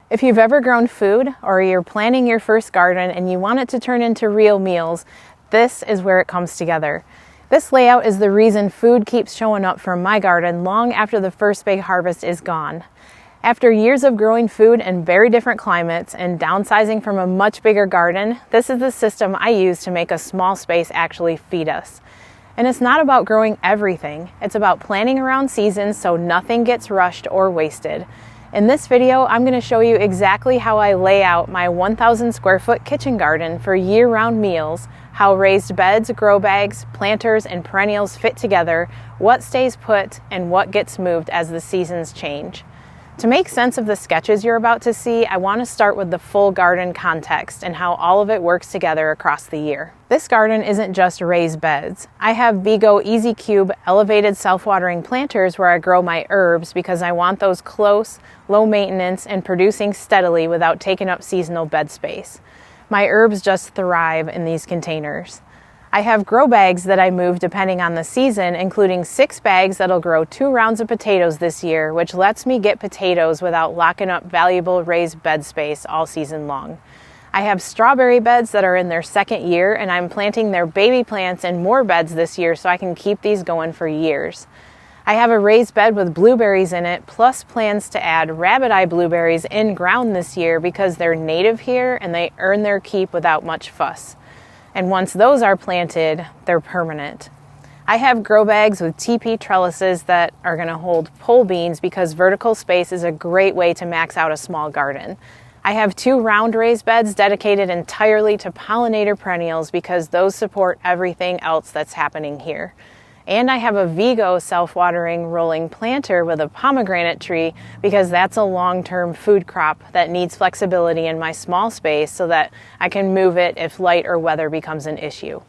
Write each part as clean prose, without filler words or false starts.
If you've ever grown food or you're planning your first garden and you want it to turn into real meals, this is where it comes together. This layout is the reason food keeps showing up from my garden long after the first big harvest is gone. After years of growing food in very different climates and downsizing from a much bigger garden, this is the system I use to make a small space actually feed us. And it's not about growing everything, it's about planning around seasons so nothing gets rushed or wasted. In this video, I'm going to show you exactly how I lay out my 1,000 square foot kitchen garden for year-round meals, how raised beds, grow bags, planters, and perennials fit together, what stays put, and what gets moved as the seasons change. To make sense of the sketches you're about to see, I want to start with the full garden context and how all of it works together across the year. This garden isn't just raised beds. I have Vigo Easy Cube elevated self-watering planters where I grow my herbs because I want those close, low maintenance, and producing steadily without taking up seasonal bed space. My herbs just thrive in these containers. I have grow bags that I move depending on the season, including 6 bags that'll grow 2 rounds of potatoes this year, which lets me get potatoes without locking up valuable raised bed space all season long. I have strawberry beds that are in their second year, and I'm planting their baby plants in more beds this year so I can keep these going for years. I have a raised bed with blueberries in it, plus plans to add rabbit eye blueberries in ground this year because they're native here and they earn their keep without much fuss. And once those are planted, they're permanent. I have grow bags with TP trellises that are going to hold pole beans because vertical space is a great way to max out a small garden. I have 2 round raised beds dedicated entirely to pollinator perennials because those support everything else that's happening here. And I have a Vigo self-watering rolling planter with a pomegranate tree because that's a long-term food crop that needs flexibility in my small space so that I can move it if light or weather becomes an issue.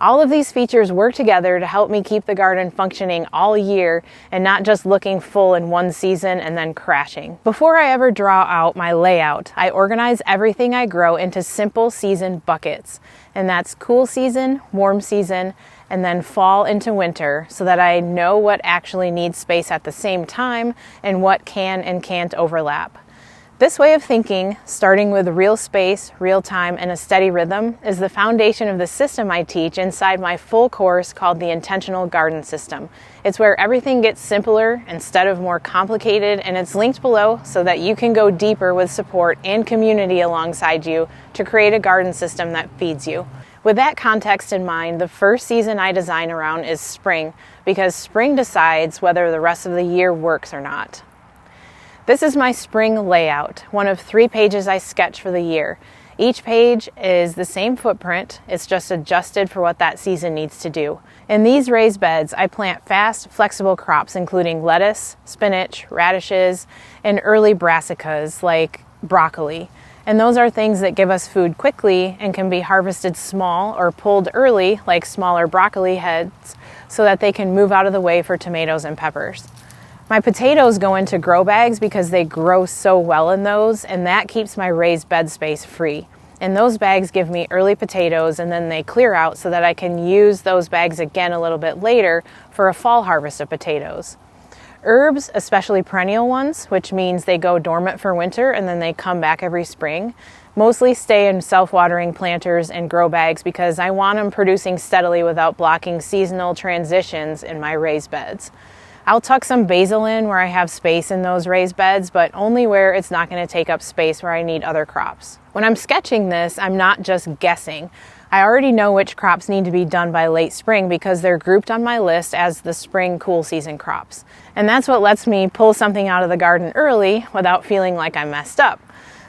All of these features work together to help me keep the garden functioning all year and not just looking full in one season and then crashing. Before I ever draw out my layout, I organize everything I grow into simple season buckets. And that's cool season, warm season, and then fall into winter so that I know what actually needs space at the same time and what can and can't overlap. This way of thinking, starting with real space, real time, and a steady rhythm, is the foundation of the system I teach inside my full course called the Intentional Garden System. It's where everything gets simpler instead of more complicated, and it's linked below so that you can go deeper with support and community alongside you to create a garden system that feeds you. With that context in mind, the first season I design around is spring, because spring decides whether the rest of the year works or not. This is my spring layout, one of 3 pages I sketch for the year. Each page is the same footprint, it's just adjusted for what that season needs to do. In these raised beds, I plant fast, flexible crops including lettuce, spinach, radishes, and early brassicas like broccoli. And those are things that give us food quickly and can be harvested small or pulled early like smaller broccoli heads so that they can move out of the way for tomatoes and peppers. My potatoes go into grow bags because they grow so well in those, and that keeps my raised bed space free. And those bags give me early potatoes and then they clear out so that I can use those bags again a little bit later for a fall harvest of potatoes. Herbs, especially perennial ones, which means they go dormant for winter and then they come back every spring, mostly stay in self-watering planters and grow bags because I want them producing steadily without blocking seasonal transitions in my raised beds. I'll tuck some basil in where I have space in those raised beds, but only where it's not going to take up space where I need other crops. When I'm sketching this, I'm not just guessing. I already know which crops need to be done by late spring because they're grouped on my list as the spring cool season crops. And that's what lets me pull something out of the garden early without feeling like I messed up.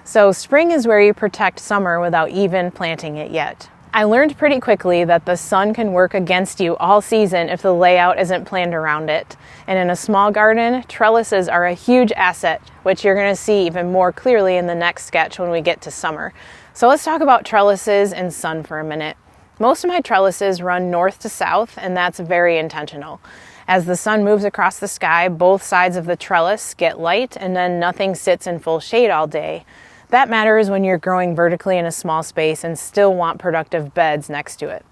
So spring is where you protect summer without even planting it yet. I learned pretty quickly that the sun can work against you all season if the layout isn't planned around it. And in a small garden, trellises are a huge asset, which you're going to see even more clearly in the next sketch when we get to summer. So let's talk about trellises and sun for a minute. Most of my trellises run north to south, and that's very intentional. As the sun moves across the sky, both sides of the trellis get light, and then nothing sits in full shade all day. That matters when you're growing vertically in a small space and still want productive beds next to it.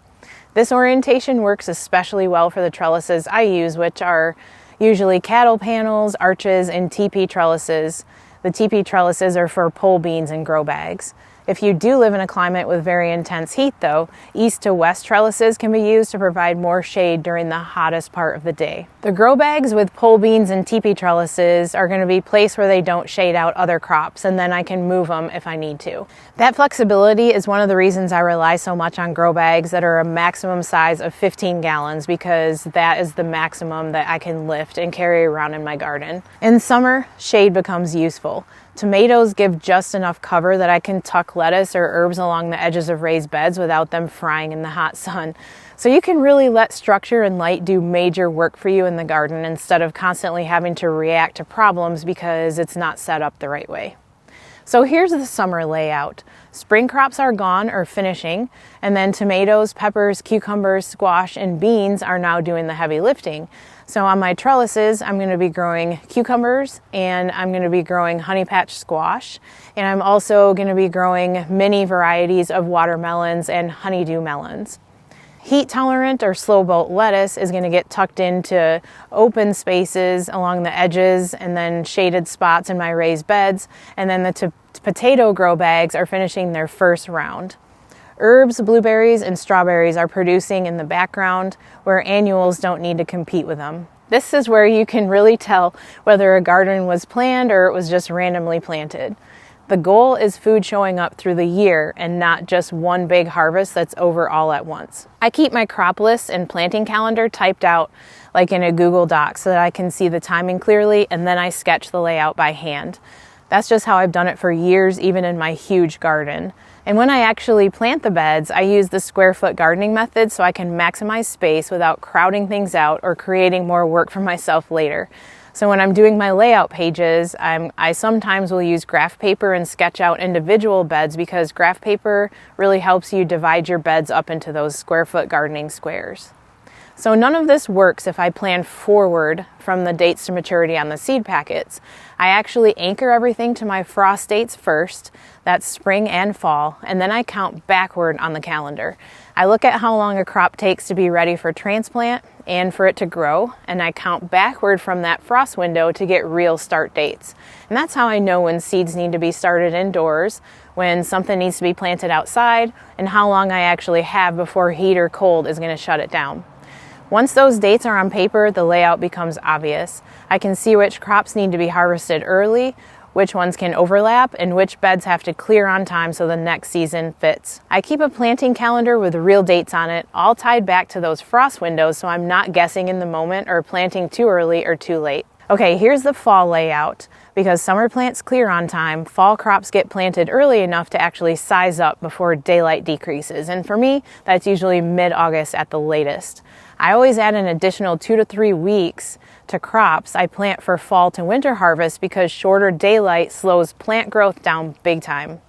This orientation works especially well for the trellises I use, which are usually cattle panels, arches, and TP trellises. The teepee trellises are for pole beans and grow bags. If you do live in a climate with very intense heat though, east to west trellises can be used to provide more shade during the hottest part of the day. The grow bags with pole beans and teepee trellises are going to be placed where they don't shade out other crops, and then I can move them if I need to. That flexibility is one of the reasons I rely so much on grow bags that are a maximum size of 15 gallons, because that is the maximum that I can lift and carry around in my garden. In summer, shade becomes useful. Tomatoes give just enough cover that I can tuck lettuce or herbs along the edges of raised beds without them frying in the hot sun. So you can really let structure and light do major work for you in the garden instead of constantly having to react to problems because it's not set up the right way. So here's the summer layout. Spring crops are gone or finishing, and then tomatoes, peppers, cucumbers, squash, and beans are now doing the heavy lifting. So on my trellises, I'm going to be growing cucumbers, and I'm going to be growing honey patch squash, and I'm also going to be growing mini varieties of watermelons and honeydew melons. Heat tolerant or slow bolt lettuce is going to get tucked into open spaces along the edges and then shaded spots in my raised beds, and then the potato grow bags are finishing their first round. Herbs, blueberries, and strawberries are producing in the background where annuals don't need to compete with them. This is where you can really tell whether a garden was planned or it was just randomly planted. The goal is food showing up through the year and not just one big harvest that's over all at once. I keep my crop lists and planting calendar typed out like in a Google Doc so that I can see the timing clearly, and then I sketch the layout by hand. That's just how I've done it for years, even in my huge garden. And when I actually plant the beds, I use the square foot gardening method so I can maximize space without crowding things out or creating more work for myself later. So when I'm doing my layout pages, I sometimes will use graph paper and sketch out individual beds, because graph paper really helps you divide your beds up into those square foot gardening squares. So none of this works if I plan forward from the dates to maturity on the seed packets. I actually anchor everything to my frost dates first, that's spring and fall, and then I count backward on the calendar. I look at how long a crop takes to be ready for transplant and for it to grow, and I count backward from that frost window to get real start dates. And that's how I know when seeds need to be started indoors, when something needs to be planted outside, and how long I actually have before heat or cold is going to shut it down. Once those dates are on paper, the layout becomes obvious. I can see which crops need to be harvested early, which ones can overlap, and which beds have to clear on time so the next season fits. I keep a planting calendar with real dates on it, all tied back to those frost windows so I'm not guessing in the moment or planting too early or too late. Okay, here's the fall layout. Because summer plants clear on time, fall crops get planted early enough to actually size up before daylight decreases. And for me, that's usually mid-August at the latest. I always add an additional 2 to 3 weeks to crops I plant for fall to winter harvest, because shorter daylight slows plant growth down big time.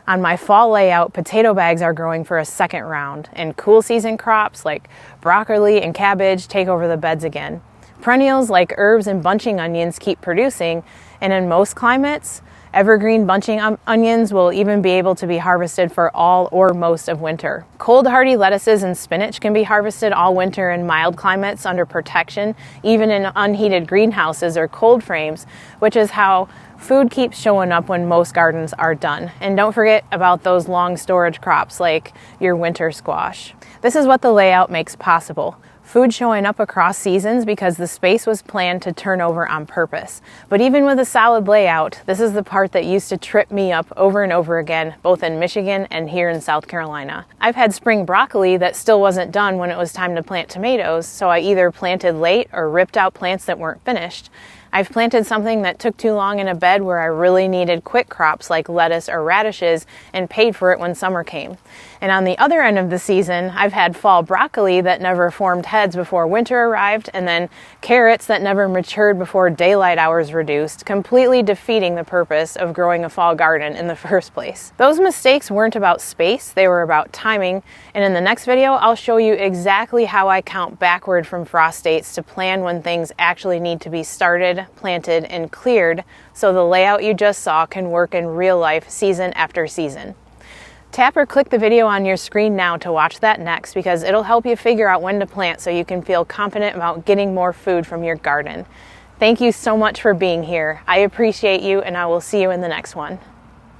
On my fall layout, potato bags are growing for a second round, and cool season crops like broccoli and cabbage take over the beds again. Perennials like herbs and bunching onions keep producing, and in most climates, evergreen bunching onions will even be able to be harvested for all or most of winter. Cold hardy lettuces and spinach can be harvested all winter in mild climates under protection, even in unheated greenhouses or cold frames, which is how food keeps showing up when most gardens are done. And don't forget about those long storage crops like your winter squash. This is what the layout makes possible. Food showing up across seasons because the space was planned to turn over on purpose. But even with a solid layout, this is the part that used to trip me up over and over again, both in Michigan and here in South Carolina. I've had spring broccoli that still wasn't done when it was time to plant tomatoes, so I either planted late or ripped out plants that weren't finished. I've planted something that took too long in a bed where I really needed quick crops like lettuce or radishes and paid for it when summer came. And on the other end of the season, I've had fall broccoli that never formed heads before winter arrived, and then carrots that never matured before daylight hours reduced, completely defeating the purpose of growing a fall garden in the first place. Those mistakes weren't about space, they were about timing, and in the next video, I'll show you exactly how I count backward from frost dates to plan when things actually need to be started, planted, and cleared, so the layout you just saw can work in real life season after season. Tap or click the video on your screen now to watch that next, because it'll help you figure out when to plant so you can feel confident about getting more food from your garden. Thank you so much for being here. I appreciate you, and I will see you in the next one.